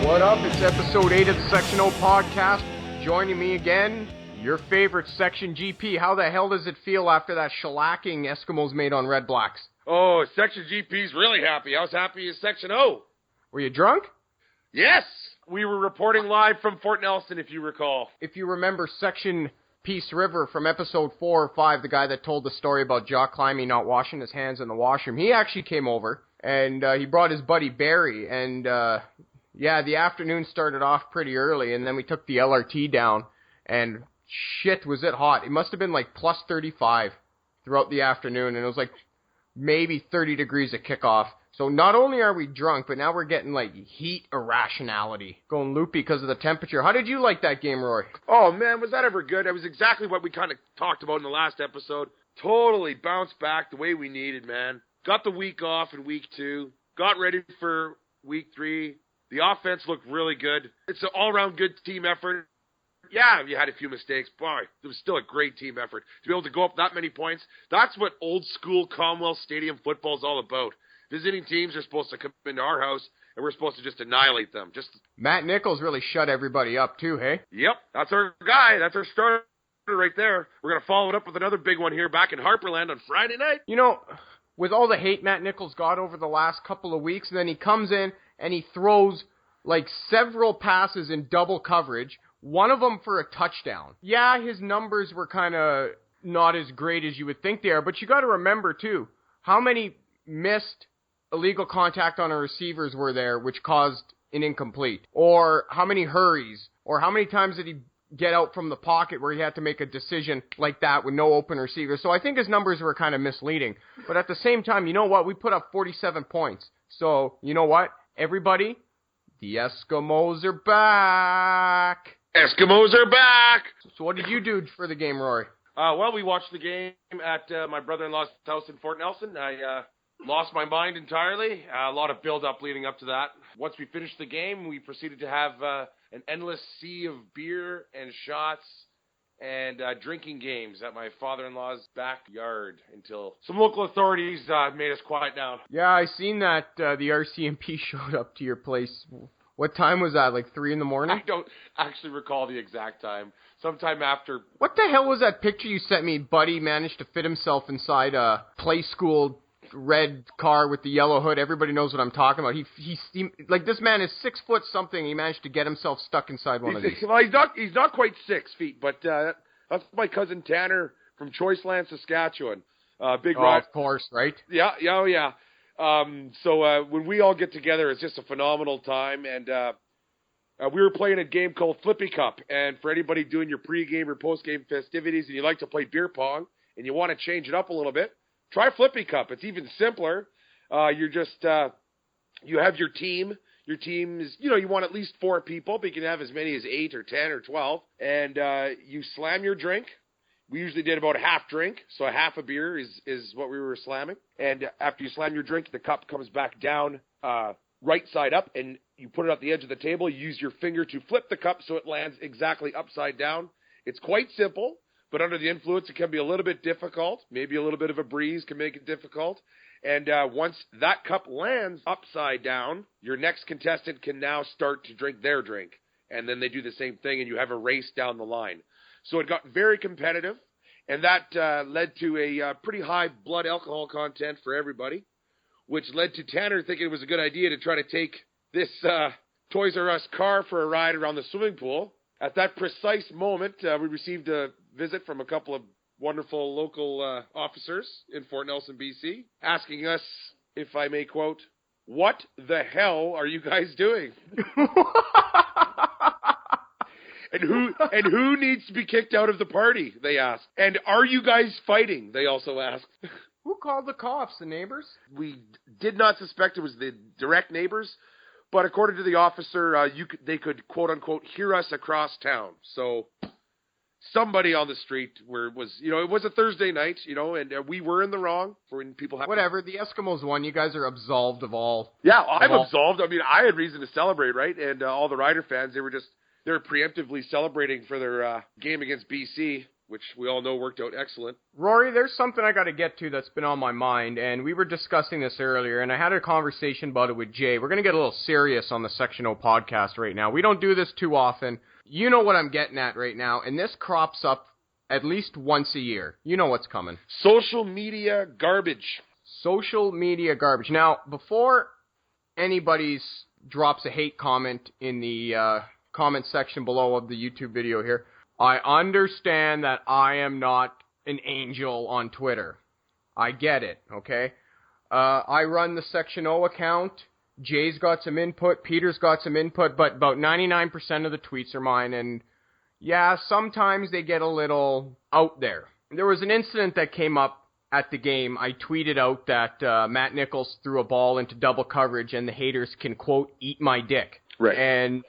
What up? It's episode 8 of the Section O podcast. Joining me again, your favorite Section GP. How the hell does it feel after that shellacking Eskimos made on Red Blacks? Oh, Section GP's really happy. I was happy as Section O. Were you drunk? Yes! We were reporting live from Fort Nelson, if you recall. If you remember Section Peace River from episode 4 or 5, the guy that told the story about Jock Climbing not washing his hands in the washroom, he actually came over, and he brought his buddy Barry, and yeah, the afternoon started off pretty early, and then we took the LRT down, and shit, was it hot. It must have been like plus 35 throughout the afternoon, and it was like maybe 30 degrees at kickoff. So not only are we drunk, but now we're getting like heat irrationality, going loopy because of the temperature. How did you like that game, Roy? Oh, man, was that ever good? It was exactly what we kind of talked about in the last episode. Totally bounced back the way we needed, man. Got the week off in week 2. Got ready for week 3. The offense looked really good. It's an all-around good team effort. Yeah, you had a few mistakes. Boy, it was still a great team effort. To be able to go up that many points, that's what old-school Commonwealth Stadium football is all about. Visiting teams are supposed to come into our house, and we're supposed to just annihilate them. Matt Nichols really shut everybody up, too, hey? Yep, that's our guy. That's our starter right there. We're going to follow it up with another big one here back in Harperland on Friday night. You know, with all the hate Matt Nichols got over the last couple of weeks, and then he comes in and he throws like several passes in double coverage, one of them for a touchdown. Yeah, his numbers were kind of not as great as you would think they are, but you got to remember, too, how many missed illegal contact on our receivers were there, which caused an incomplete? Or how many hurries? Or how many times did he get out from the pocket where he had to make a decision like that with no open receiver? So I think his numbers were kind of misleading. But at the same time, you know what? We put up 47 points. So, you know what? Everybody, the Eskimos are back. Eskimos are back! So what did you do for the game, Rory? Well, we watched the game at my brother-in-law's house in Fort Nelson. I lost my mind entirely. A lot of build-up leading up to that. Once we finished the game, we proceeded to have an endless sea of beer and shots and drinking games at my father-in-law's backyard until some local authorities made us quiet down. Yeah, I seen that the RCMP showed up to your place. What time was that, like 3 in the morning? I don't actually recall the exact time. Sometime after. What the hell was that picture you sent me? Buddy managed to fit himself inside a play school red car with the yellow hood. Everybody knows what I'm talking about. He like, this man is 6 foot something. He managed to get himself stuck inside one of these. Well, he's not quite 6 feet, but that's my cousin Tanner from Choiceland, Saskatchewan. Big rock. Of course, right? Yeah. So when we all get together, it's just a phenomenal time. And we were playing a game called Flippy Cup. And for anybody doing your pregame or postgame festivities and you like to play beer pong and you want to change it up a little bit, try Flippy Cup. It's even simpler. You're just you have your team. Your team is, you want at least 4 people, but you can have as many as 8 or 10 or 12. And you slam your drink. We usually did about a half drink, so a half a beer is what we were slamming. And after you slam your drink, the cup comes back down right side up, and you put it at the edge of the table. You use your finger to flip the cup so it lands exactly upside down. It's quite simple, but under the influence, it can be a little bit difficult. Maybe a little bit of a breeze can make it difficult. And once that cup lands upside down, your next contestant can now start to drink their drink. And then they do the same thing, and you have a race down the line. So it got very competitive, and that led to a pretty high blood alcohol content for everybody, which led to Tanner thinking it was a good idea to try to take this Toys R Us car for a ride around the swimming pool. At that precise moment, we received a visit from a couple of wonderful local officers in Fort Nelson, BC, asking us, if I may quote, "What the hell are you guys doing?" And who needs to be kicked out of the party, they asked. And are you guys fighting, they also asked. Who called the cops? The neighbors? We did not suspect it was the direct neighbors, but according to the officer, they could, quote-unquote, hear us across town. So somebody on the street it was a Thursday night, and we were in the wrong for when people have... Whatever, the Eskimos won. You guys are absolved of all... Yeah, I'm absolved. I mean, I had reason to celebrate, right? And all the Rider fans, they were preemptively celebrating for their game against BC. which we all know worked out excellent. Rory, there's something I got to get to that's been on my mind, and we were discussing this earlier, and I had a conversation about it with Jay. We're going to get a little serious on the Section O podcast right now. We don't do this too often. You know what I'm getting at right now, and this crops up at least once a year. You know what's coming. Social media garbage. Social media garbage. Now, before anybody drops a hate comment in the comment section below of the YouTube video here, I understand that I am not an angel on Twitter. I get it, okay? I run the Section O account. Jay's got some input. Peter's got some input, but about 99% of the tweets are mine, and yeah, sometimes they get a little out there. There was an incident that came up at the game. I tweeted out that Matt Nichols threw a ball into double coverage, and the haters can, quote, eat my dick. Right. And,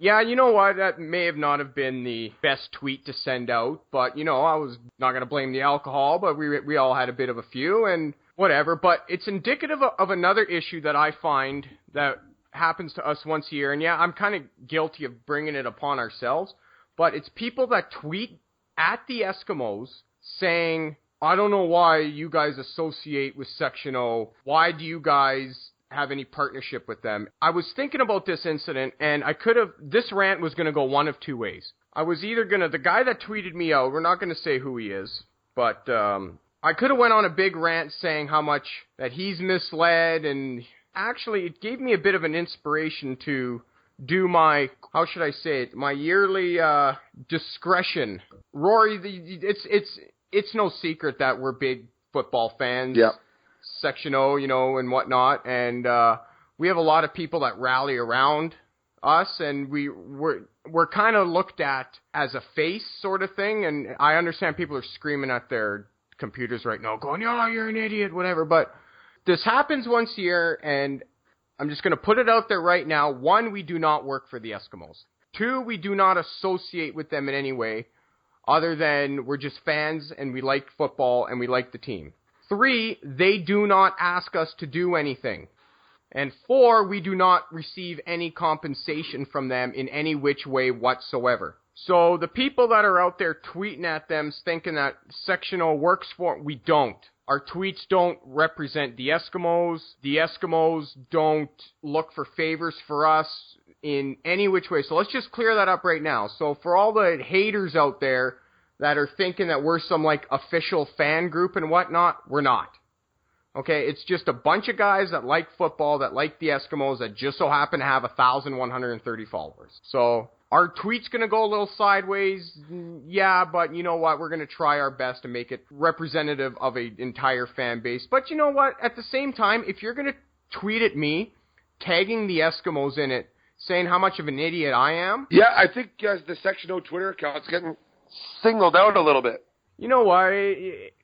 yeah, you know what? That may have not have been the best tweet to send out, but, you know, I was not going to blame the alcohol, but we all had a bit of a few, and whatever. But it's indicative of another issue that I find that happens to us once a year, and yeah, I'm kind of guilty of bringing it upon ourselves, but it's people that tweet at the Eskimos saying, I don't know why you guys associate with Section O. Why do you guys have any partnership with them? I was thinking about this incident, and this rant was going to go one of two ways. I was either the guy that tweeted me out, we're not going to say who he is, but I could have went on a big rant saying how much that he's misled, and actually it gave me a bit of an inspiration to do my, how should I say it, my yearly discretion. Rory, it's no secret that we're big football fans. Yeah. Section O, you know, and whatnot, and we have a lot of people that rally around us, and we're kind of looked at as a face sort of thing, and I understand people are screaming at their computers right now, going, "Oh, you're an idiot," whatever, but this happens once a year, and I'm just going to put it out there right now. 1, we do not work for the Eskimos. 2, we do not associate with them in any way, other than we're just fans, and we like football, and we like the team. 3, they do not ask us to do anything. And 4, we do not receive any compensation from them in any which way whatsoever. So the people that are out there tweeting at them thinking that Section O works for them, we don't. Our tweets don't represent the Eskimos. The Eskimos don't look for favors for us in any which way. So let's just clear that up right now. So for all the haters out there that are thinking that we're some, like, official fan group and whatnot, we're not. Okay, it's just a bunch of guys that like football, that like the Eskimos, that just so happen to have 1,130 followers. So our tweet's going to go a little sideways, yeah, but you know what? We're going to try our best to make it representative of an entire fan base. But you know what? At the same time, if you're going to tweet at me, tagging the Eskimos in it, saying how much of an idiot I am. Yeah, I think the Section O Twitter account's getting singled out a little bit. You know what?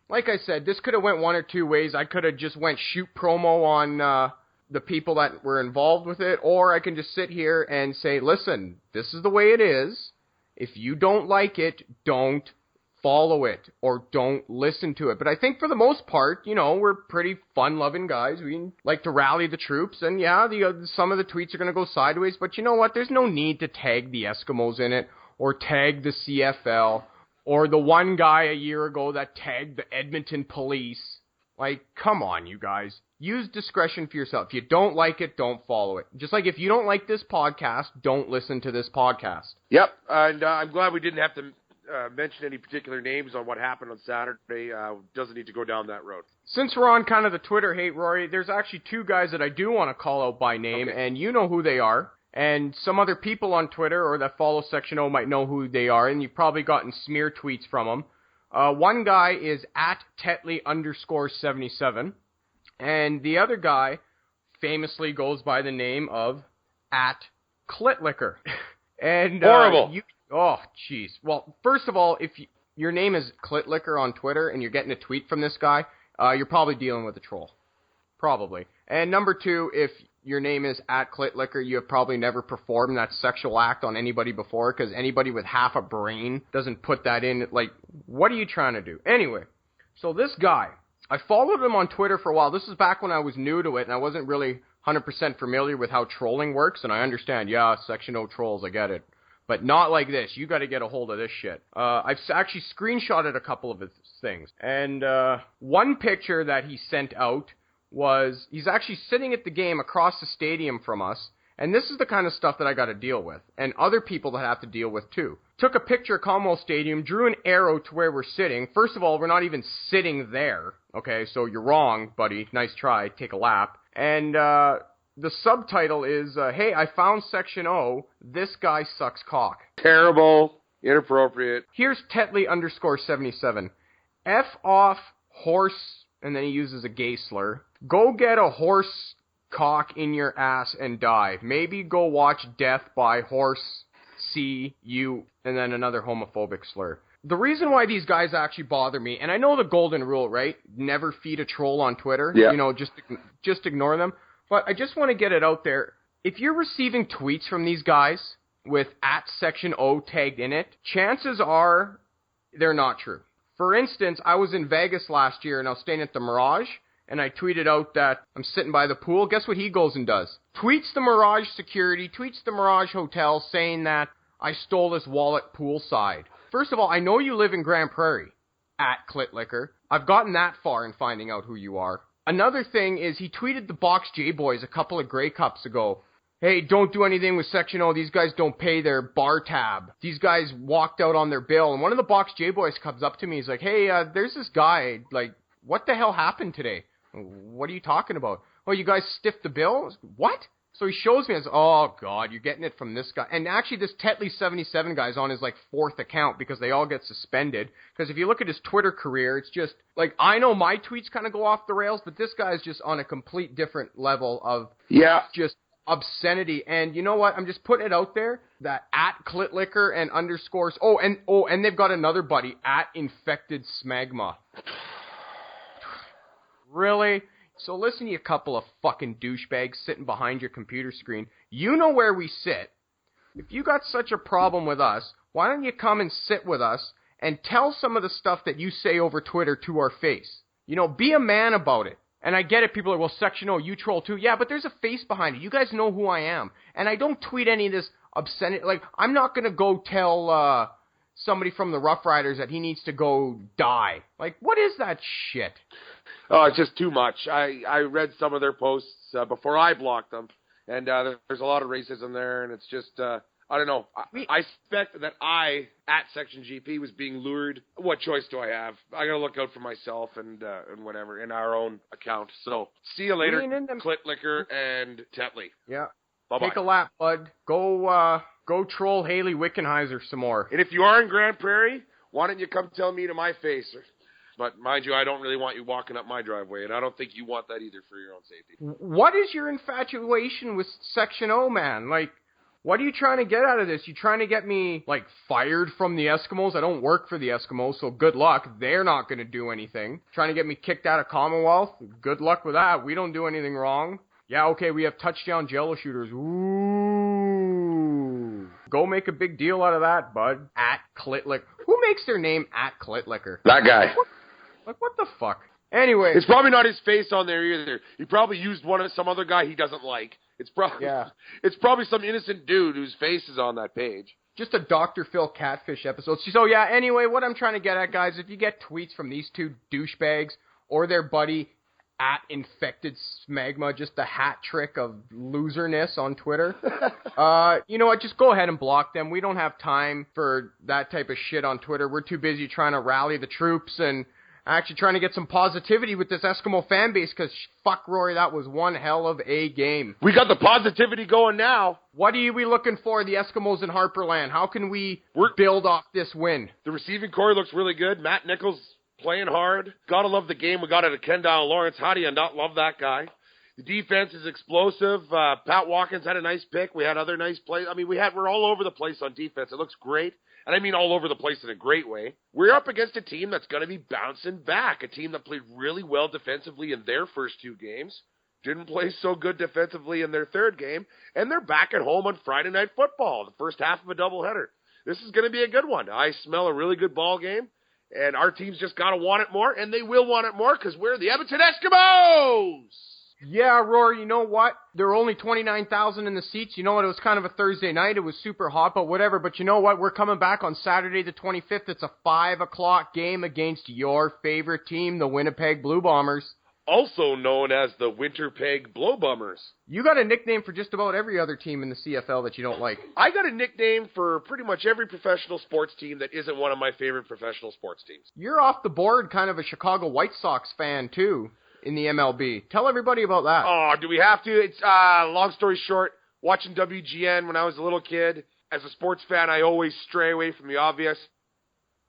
Like I said, this could have went one or two ways. I could have just went shoot promo on the people that were involved with it, or I can just sit here and say, listen, this is the way it is. If you don't like it, don't follow it or don't listen to it. But I think for the most part, you know, we're pretty fun-loving guys. We like to rally the troops, and yeah, some of the tweets are going to go sideways, but you know what? There's no need to tag the Eskimos in it or tag the CFL or the one guy a year ago that tagged the Edmonton Police. Like, come on, you guys. Use discretion for yourself. If you don't like it, don't follow it. Just like if you don't like this podcast, don't listen to this podcast. Yep, and I'm glad we didn't have to mention any particular names on what happened on Saturday. Doesn't need to go down that road. Since we're on kind of the Twitter hate, Rory, there's actually two guys that I do want to call out by name, okay, and you know who they are. And some other people on Twitter or that follow Section O might know who they are, and you've probably gotten smear tweets from them. One guy is at Tetley_77, and the other guy famously goes by the name of at Clitlicker. And horrible. Oh, jeez. Well, first of all, if your name is Clitlicker on Twitter and you're getting a tweet from this guy, you're probably dealing with a troll. Probably. And number two, if your name is at Clitlicker, you have probably never performed that sexual act on anybody before, because anybody with half a brain doesn't put that in. Like, what are you trying to do? Anyway, so this guy, I followed him on Twitter for a while. This is back when I was new to it, and I wasn't really 100% familiar with how trolling works, and I understand, yeah, Section O trolls, I get it. But not like this. You got to get a hold of this shit. I've actually screenshotted a couple of his things. And one picture that he sent out was he's actually sitting at the game across the stadium from us. And this is the kind of stuff that I got to deal with. And other people that have to deal with too. Took a picture of Commonwealth Stadium, drew an arrow to where we're sitting. First of all, we're not even sitting there. Okay, so you're wrong, buddy. Nice try. Take a lap. And the subtitle is, hey, I found Section O. This guy sucks cock. Terrible. Inappropriate. Here's Tetley _77. F off horse, and then he uses a gay slur. Go get a horse cock in your ass and die. Maybe go watch Death by Horse C U, and then another homophobic slur. The reason why these guys actually bother me, and I know the golden rule, right? Never feed a troll on Twitter. Yeah. You know, just ignore them. But I just want to get it out there. If you're receiving tweets from these guys with @Section O tagged in it, chances are they're not true. For instance, I was in Vegas last year and I was staying at the Mirage, and I tweeted out that I'm sitting by the pool. Guess what he goes and does? Tweets the Mirage security, tweets the Mirage hotel saying that I stole this wallet poolside. First of all, I know you live in Grand Prairie, @ClitLicker. I've gotten that far in finding out who you are. Another thing is he tweeted the Box J Boys a couple of Grey Cups ago. Hey, don't do anything with Section O. These guys don't pay their bar tab. These guys walked out on their bill. And one of the Box J Boys comes up to me. He's like, hey, there's this guy. Like, what the hell happened today? What are you talking about? Oh, you guys stiffed the bill? What? So he shows me, I was, oh, God, you're getting it from this guy. And actually, this Tetley77 guy's on his, like, 4th account because they all get suspended. Because if you look at his Twitter career, it's just, like, I know my tweets kind of go off the rails, but this guy's just on a complete different level of just obscenity. And you know what? I'm just putting it out there that @ClitLicker and underscores. And they've got another buddy, @InfectedSmagma. Really? So listen, you couple of fucking douchebags sitting behind your computer screen. You know where we sit. If you got such a problem with us, why don't you come and sit with us and tell some of the stuff that you say over Twitter to our face? You know, be a man about it. And I get it, people are, well, Section O, you troll too. Yeah, but there's a face behind it. You guys know who I am. And I don't tweet any of this obscenity. Like, I'm not going to go tell somebody from the Rough Riders that he needs to go die. Like, what is that shit? Oh, it's just too much. I read some of their posts before I blocked them, and there's a lot of racism there, and it's just, I don't know. I suspect that @Section GP was being lured. What choice do I have? I got to look out for myself and whatever in our own account. So, see you later, ClitLicker and Tetley. Yeah. Bye-bye. Take a lap, bud. Go troll Haley Wickenheiser some more. And if you are in Grand Prairie, why don't you come tell me to my face? But mind you, I don't really want you walking up my driveway, and I don't think you want that either for your own safety. What is your infatuation with Section O, man? Like, what are you trying to get out of this? You trying to get me, like, fired from the Eskimos? I don't work for the Eskimos, so good luck. They're not going to do anything. Trying to get me kicked out of Commonwealth? Good luck with that. We don't do anything wrong. Yeah, okay, we have touchdown jello shooters. Ooh. Go make a big deal out of that, bud. @ClitLicker. Who makes their name @ClitLicker? That guy. Like, what the fuck? Anyway. It's probably not his face on there either. He probably used some other guy he doesn't like. It's probably some innocent dude whose face is on that page. Just a Dr. Phil catfish episode. So, yeah, anyway, what I'm trying to get at, guys, if you get tweets from these two douchebags or their buddy @InfectedSmagma, just a hat trick of loserness on Twitter, you know what, just go ahead and block them. We don't have time for that type of shit on Twitter. We're too busy trying to rally the troops and actually trying to get some positivity with this Eskimo fan base, because fuck, Rory, that was one hell of a game. We got the positivity going now. What are we looking for, the Eskimos in Harperland? How can we build off this win? The receiving core looks really good. Matt Nichols playing hard. Gotta love the game we got out of Kendall Lawrence. How do you not love that guy? The defense is explosive. Pat Watkins had a nice pick. We had other nice plays. I mean, we're all over the place on defense. It looks great. And I mean all over the place in a great way. We're up against a team that's going to be bouncing back. A team that played really well defensively in their first 2 games. Didn't play so good defensively in their 3rd game. And they're back at home on Friday Night Football, the first half of a doubleheader. This is going to be a good one. I smell a really good ball game. And our team's just got to want it more. And they will want it more because we're the Edmonton Eskimos! Yeah, Rory, you know what? There were only 29,000 in the seats. You know what? It was kind of a Thursday night. It was super hot, but whatever. But you know what? We're coming back on Saturday the 25th. It's a 5 o'clock game against your favorite team, the Winnipeg Blue Bombers. Also known as the Winterpeg Blowbummers. You got a nickname for just about every other team in the CFL that you don't like. I got a nickname for pretty much every professional sports team that isn't one of my favorite professional sports teams. You're off the board kind of a Chicago White Sox fan, too, in the MLB. Tell everybody about that. Oh, do we have to? It's, long story short, watching WGN when I was a little kid. As a sports fan, I always stray away from the obvious.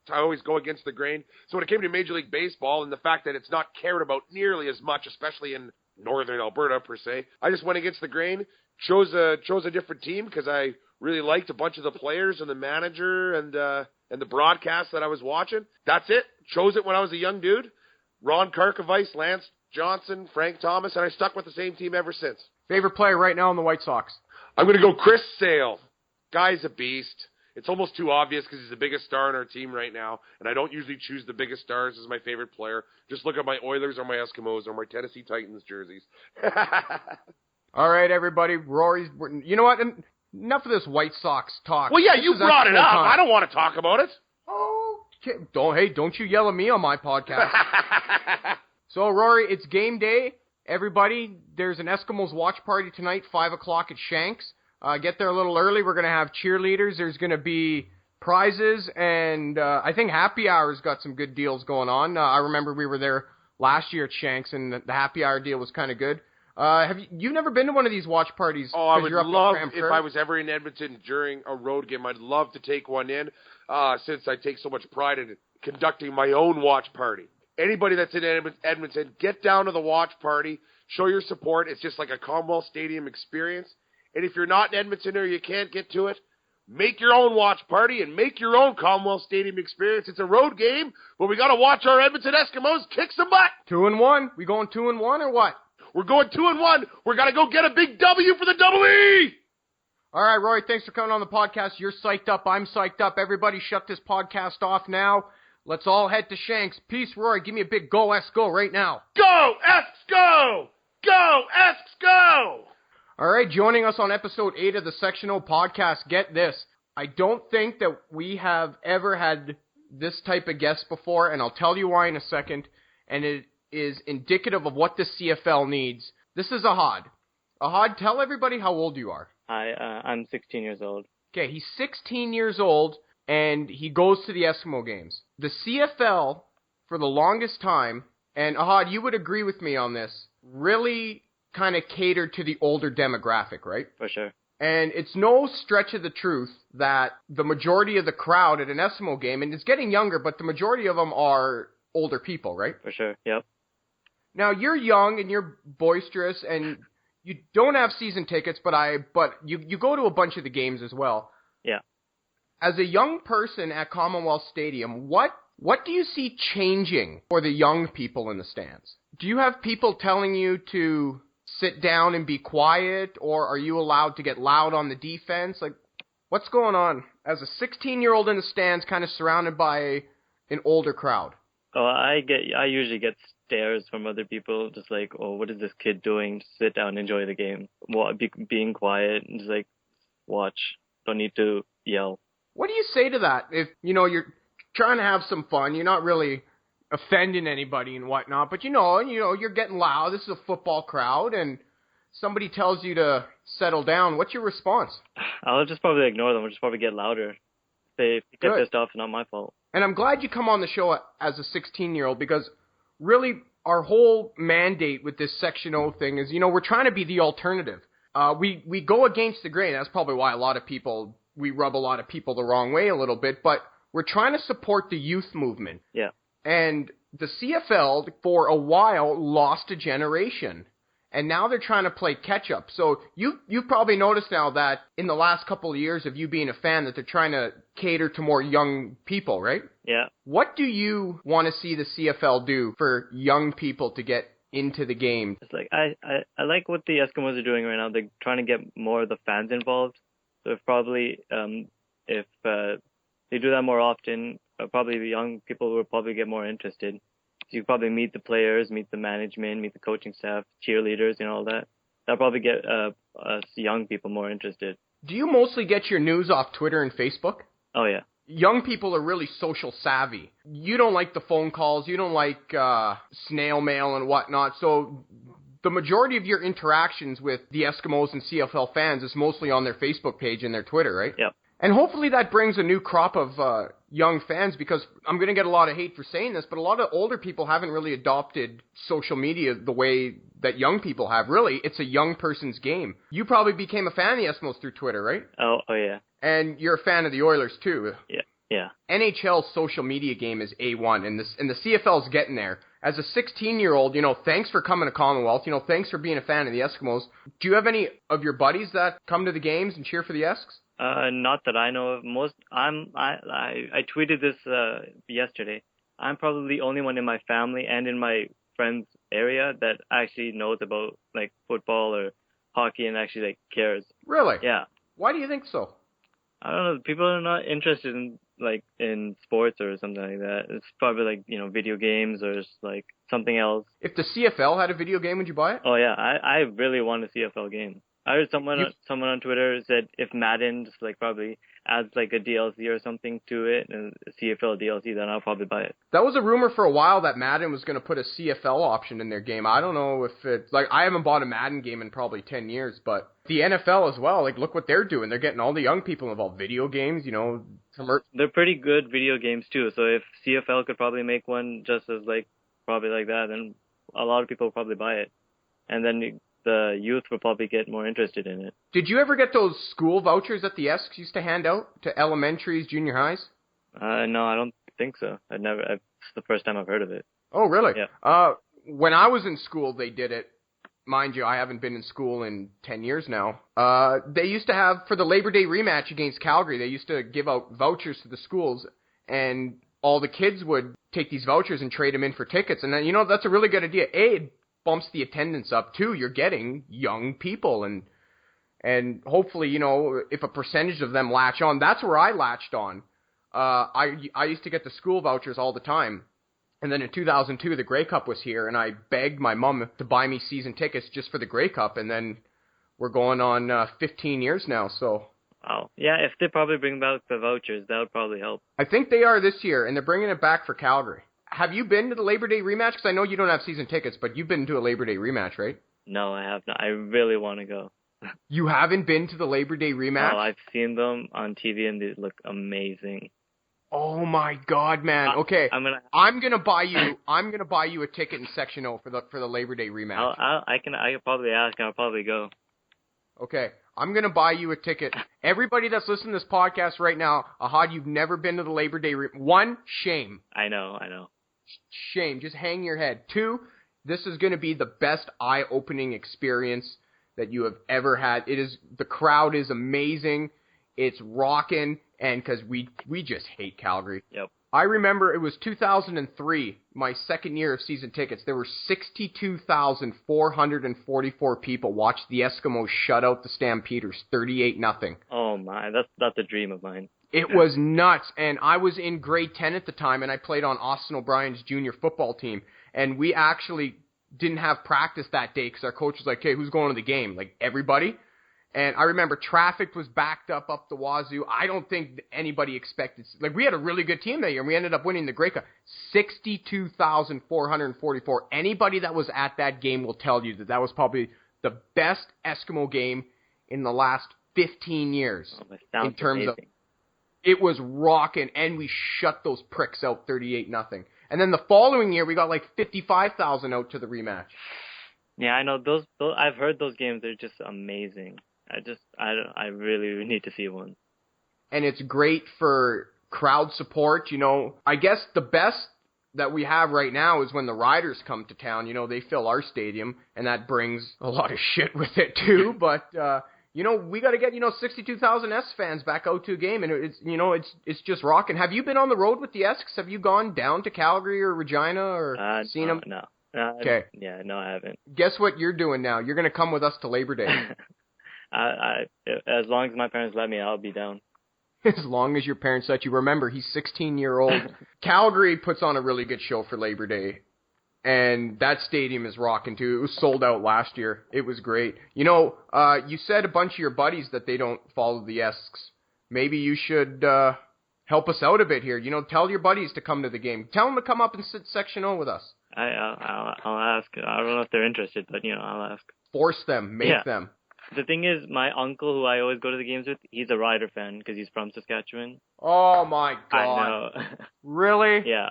I always go against the grain. So when it came to Major League Baseball and the fact that it's not cared about nearly as much, especially in northern Alberta per se, I just went against the grain, chose a different team because I really liked a bunch of the players and the manager and the broadcast that I was watching. That's it. Chose it when I was a young dude. Ron Karkovice, Lance Johnson, Frank Thomas, and I stuck with the same team ever since. Favorite player right now in the White Sox? I'm going to go Chris Sale. Guy's a beast. It's almost too obvious because he's the biggest star on our team right now, and I don't usually choose the biggest stars as my favorite player. Just look at my Oilers or my Eskimos or my Tennessee Titans jerseys. All right, everybody. Rory's... You know what? Enough of this White Sox talk. Well, yeah, you brought it up. Time. I don't want to talk about it. Okay. Don't you yell at me on my podcast. So, Rory, it's game day. Everybody, there's an Eskimos watch party tonight, 5 o'clock at Shanks. Get there a little early. We're going to have cheerleaders. There's going to be prizes, and I think Happy Hour's got some good deals going on. I remember we were there last year at Shanks, and the Happy Hour deal was kind of good. You've never been to one of these watch parties? Oh, I would love, if I was ever in Edmonton during a road game, I'd love to take one in, since I take so much pride in conducting my own watch party. Anybody that's in Edmonton, get down to the watch party, show your support. It's just like a Commonwealth Stadium experience. And if you're not in Edmonton or you can't get to it, make your own watch party and make your own Commonwealth Stadium experience. It's a road game, but we got to watch our Edmonton Eskimos kick some butt. 2-1. We going 2-1 or what? We're going 2-1. We're going to go get a big W for the Double E. All right, Roy, thanks for coming on the podcast. You're psyched up. I'm psyched up. Everybody shut this podcast off now. Let's all head to Shanks. Peace, Roy. Give me a big go, Esks, go right now. Go, Esks, go! Go, Esks, go! All right, joining us on episode 8 of the Section O podcast, get this. I don't think that we have ever had this type of guest before, and I'll tell you why in a second, and it is indicative of what the CFL needs. This is Ahad. Ahad, tell everybody how old you are. Hi, I'm 16 years old. Okay, he's 16 years old, and he goes to the Eskimo games. The CFL, for the longest time, and Ahad, you would agree with me on this, really kind of catered to the older demographic, right? For sure. And it's no stretch of the truth that the majority of the crowd at an Eskimo game, and it's getting younger, but the majority of them are older people, right? For sure, yep. Now, you're young and you're boisterous, and you don't have season tickets, but you go to a bunch of the games as well. Yeah. As a young person at Commonwealth Stadium, what do you see changing for the young people in the stands? Do you have people telling you to sit down and be quiet, or are you allowed to get loud on the defense? Like, what's going on as a 16-year-old in the stands kind of surrounded by an older crowd? Oh, I usually get stares from other people, just like, oh, what is this kid doing? Just sit down, enjoy the game. Well, being quiet and just like watch. Don't need to yell. What do you say to that? If, you're trying to have some fun, you're not really offending anybody and whatnot, but you're getting loud. This is a football crowd, and somebody tells you to settle down. What's your response? I'll just probably ignore them. I'll just probably get louder. If you get pissed off, it's not my fault. And I'm glad you come on the show as a 16-year-old, because really our whole mandate with this Section O thing is, we're trying to be the alternative. We go against the grain. That's probably why we rub a lot of people the wrong way a little bit, but we're trying to support the youth movement. Yeah. And the CFL, for a while, lost a generation. And now they're trying to play catch-up. So you've probably noticed now that in the last couple of years of you being a fan that they're trying to cater to more young people, right? Yeah. What do you want to see the CFL do for young people to get into the game? It's like I like what the Eskimos are doing right now. They're trying to get more of the fans involved. So if they do that more often, probably the young people will probably get more interested. So you probably meet the players, meet the management, meet the coaching staff, cheerleaders, all that. That'll probably get us young people more interested. Do you mostly get your news off Twitter and Facebook? Oh, yeah. Young people are really social savvy. You don't like the phone calls. You don't like snail mail and whatnot. So the majority of your interactions with the Eskimos and CFL fans is mostly on their Facebook page and their Twitter, right? Yep. And hopefully that brings a new crop of young fans, because I'm going to get a lot of hate for saying this, but a lot of older people haven't really adopted social media the way that young people have. Really, it's a young person's game. You probably became a fan of the Eskimos through Twitter, right? Oh yeah. And you're a fan of the Oilers too. Yeah. NHL's social media game is A1, and the CFL's getting there. As a 16-year-old, thanks for coming to Commonwealth. Thanks for being a fan of the Eskimos. Do you have any of your buddies that come to the games and cheer for the Esks? Not that I know of. I tweeted this yesterday. I'm probably the only one in my family and in my friends area that actually knows about like football or hockey and actually cares. Really? Yeah. Why do you think so? I don't know. People are not interested in sports or something like that. It's probably video games or just something else. If the CFL had a video game, would you buy it? Oh yeah, I really want a CFL game. I heard someone on Twitter said if Madden just probably adds a DLC or something to it, and a CFL DLC, then I'll probably buy it. That was a rumor for a while that Madden was going to put a CFL option in their game. I don't know if it's I haven't bought a Madden game in probably 10 years, but the NFL as well, look what they're doing. They're getting all the young people involved. Video games, They're pretty good video games too. So if CFL could probably make one just as probably like that, then a lot of people will probably buy it. And then the youth will probably get more interested in it. Did you ever get those school vouchers that the Esks used to hand out to elementaries, junior highs? No, I don't think so. It's the first time I've heard of it. Oh, really? Yeah. When I was in school, they did it. Mind you, I haven't been in school in 10 years now. They used to have, for the Labor Day rematch against Calgary, they used to give out vouchers to the schools, and all the kids would take these vouchers and trade them in for tickets. And then, that's a really good idea. It bumps the attendance up too. You're getting young people, and hopefully, if a percentage of them latch on, that's where I latched on. I used to get the school vouchers all the time, and then in 2002 the Grey Cup was here, and I begged my mom to buy me season tickets just for the Grey Cup, and then we're going on 15 years now. So. Oh yeah, if they probably bring back the vouchers, that would probably help. I think they are this year, and they're bringing it back for Calgary. Have you been to the Labor Day rematch? Because I know you don't have season tickets, but you've been to a Labor Day rematch, right? No, I have not. I really want to go. You haven't been to the Labor Day rematch? Oh, I've seen them on TV, and they look amazing. Oh my God, man! Okay, I'm gonna buy you a ticket in Section O for the Labor Day rematch. I can probably ask, and I'll probably go. Okay, I'm gonna buy you a ticket. Everybody that's listening to this podcast right now, Ahad, you've never been to the Labor Day one, shame. I know. Shame. Just hang your head. Two, this is going to be the best eye-opening experience that you have ever had. The crowd is amazing. It's rocking, and because we just hate Calgary. Yep. I remember it was 2003, my second year of season tickets. There were 62,444 people watched the Eskimos shut out the Stampeders 38-0. Oh my, that's a dream of mine. It was nuts, and I was in grade 10 at the time, and I played on Austin O'Brien's junior football team, and we actually didn't have practice that day because our coach was like, hey, who's going to the game? Everybody. And I remember traffic was backed up the wazoo. I don't think anybody expected... we had a really good team that year, and we ended up winning the Grey Cup. 62,444. Anybody that was at that game will tell you that was probably the best Eskimo game in the last 15 years. Oh, that sounds in terms amazing. of... It was rocking, and we shut those pricks out 38-0. And then the following year, we got 55,000 out to the rematch. Yeah, I know. Those I've heard those games. They're just amazing. I really need to see one. And it's great for crowd support. I guess the best that we have right now is when the Riders come to town. They fill our stadium, and that brings a lot of shit with it too. But we got to get 62,000 S fans back out to a game, and it's just rocking. Have you been on the road with the Esks? Have you gone down to Calgary or Regina or seen them? No. Okay. Yeah, no, I haven't. Guess what you're doing now? You're going to come with us to Labor Day. As long as my parents let me, I'll be down. As long as your parents let you. Remember, he's 16-year-old. Calgary puts on a really good show for Labor Day. And that stadium is rocking too. It was sold out last year. It was great. You said a bunch of your buddies that they don't follow the Esks. Maybe you should help us out a bit here. Tell your buddies to come to the game. Tell them to come up and sit Section O with us. I'll ask. I don't know if they're interested, but I'll ask. Force them. Make them. The thing is, my uncle, who I always go to the games with, he's a Rider fan because he's from Saskatchewan. Oh my God! I know. Really? Yeah.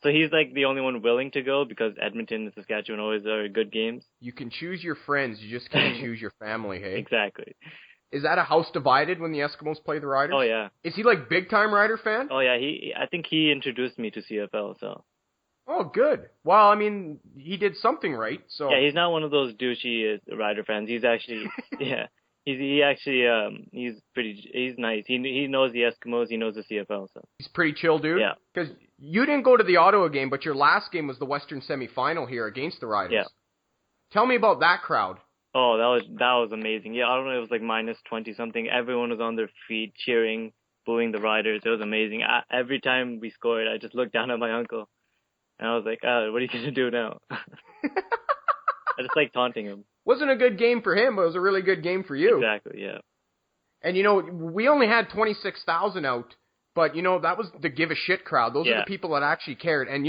So he's like the only one willing to go because Edmonton and Saskatchewan always are good games. You can choose your friends, you just can't choose your family, hey? Exactly. Is that a house divided when the Eskimos play the Riders? Oh yeah. Is he like big time Rider fan? Oh yeah, I think he introduced me to CFL, so. Oh, good. Well, I mean, he did something right, so. Yeah, he's not one of those douchey Rider fans. He's actually, yeah. He's nice. He knows the Eskimos. He knows the CFL. So he's pretty chill, dude. Yeah. Because you didn't go to the Ottawa game, but your last game was the Western semifinal here against the Riders. Yeah. Tell me about that crowd. Oh, that was amazing. Yeah, I don't know. It was like minus 20 something. Everyone was on their feet cheering, booing the Riders. It was amazing. Every time we scored, I just looked down at my uncle, and I was like, what are you gonna do now? I just like taunting him. Wasn't a good game for him, but it was a really good game for you. Exactly, yeah. And, we only had 26,000 out, but, that was the give a shit crowd. Those are the people that actually cared. And,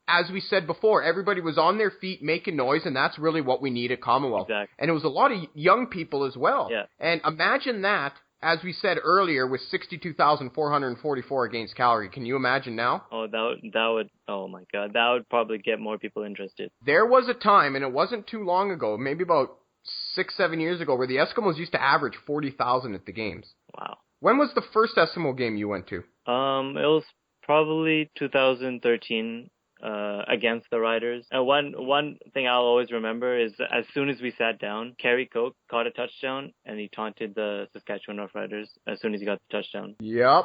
as we said before, everybody was on their feet making noise, and that's really what we need at Commonwealth. Exactly. And it was a lot of young people as well. Yeah. And imagine that, as we said earlier, with 62,444 against Calgary. Can you imagine now? Oh, that would, oh my God, that would probably get more people interested. There was a time, and it wasn't too long ago, maybe about 6-7 years ago, where the Eskimos used to average 40,000 at the games. Wow. When was the first Eskimo game you went to? It was probably 2013. Against the Riders. And one thing I'll always remember is as soon as we sat down, Kerry Coke caught a touchdown and he taunted the Saskatchewan Roughriders as soon as he got the touchdown. Yep.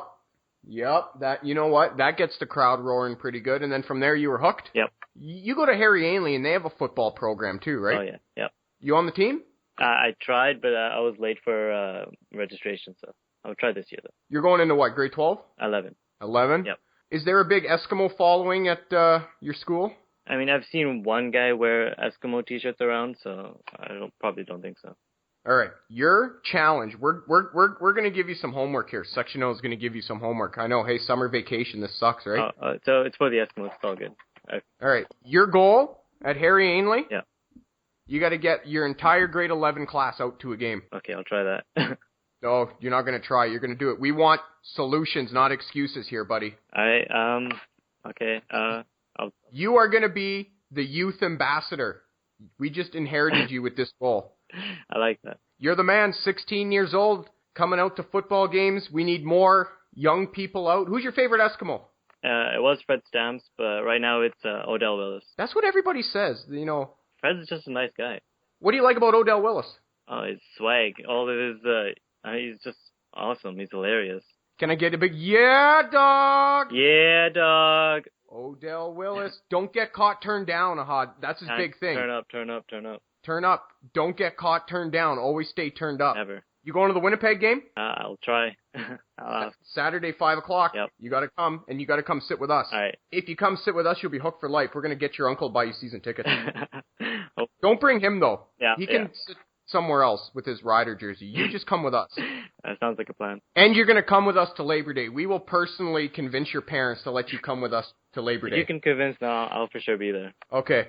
That, you know what? That gets the crowd roaring pretty good. And then from there you were hooked? Yep. You go to Harry Ainley and they have a football program too, right? Oh yeah. Yep. You on the team? I tried, but I was late for registration, so I'll try this year though. You're going into what, grade 12? 11. 11? Yep. Is there a big Eskimo following at your school? I mean, I've seen one guy wear Eskimo t-shirts around, so I probably don't think so. All right, your challenge. We're going to give you some homework here. Section O is going to give you some homework. I know. Hey, summer vacation. This sucks, right? So it's for the Eskimos. It's all good. All right, your goal at Harry Ainley. Yeah. You got to get your entire grade 11 class out to a game. Okay, I'll try that. No, you're not going to try. You're going to do it. We want solutions, not excuses here, buddy. Okay. You are going to be the youth ambassador. We just inherited you with this goal. I like that. You're the man, 16 years old, coming out to football games. We need more young people out. Who's your favorite Eskimo? It was Fred Stamps, but right now it's Odell Willis. That's what everybody says, Fred's just a nice guy. What do you like about Odell Willis? Oh, his swag. All of his, he's just awesome. He's hilarious. Can I get a big, yeah, dog? Yeah, dog. Odell Willis. Don't get caught, turned down, Ahad. That's his big thing. Turn up. Turn up. Don't get caught, turned down. Always stay turned up. Never. You going to the Winnipeg game? I'll try. I'll ask. Saturday, 5 o'clock. Yep. You got to come, and you got to come sit with us. All right. If you come sit with us, you'll be hooked for life. We're going to get your uncle to buy you season tickets. Don't bring him, though. Yeah. He can sit somewhere else with his Rider jersey. You just come with us. That sounds like a plan. And you're going to come with us to Labor Day. We will personally convince your parents to let you come with us to Labor Day. If you can convince now, I'll for sure be there. Okay.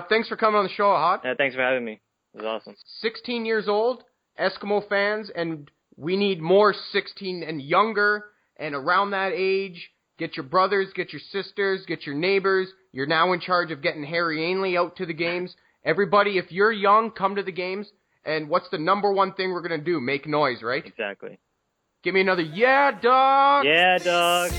Thanks for coming on the show, Ahad. Yeah, thanks for having me. It was awesome. 16 years old, Eskimo fans, and we need more 16 and younger and around that age. Get your brothers, get your sisters, get your neighbors. You're now in charge of getting Harry Ainley out to the games. Everybody, if you're young, come to the games. And what's the number one thing we're going to do? Make noise, right? Exactly. Give me another, yeah, dog. Yeah, dog.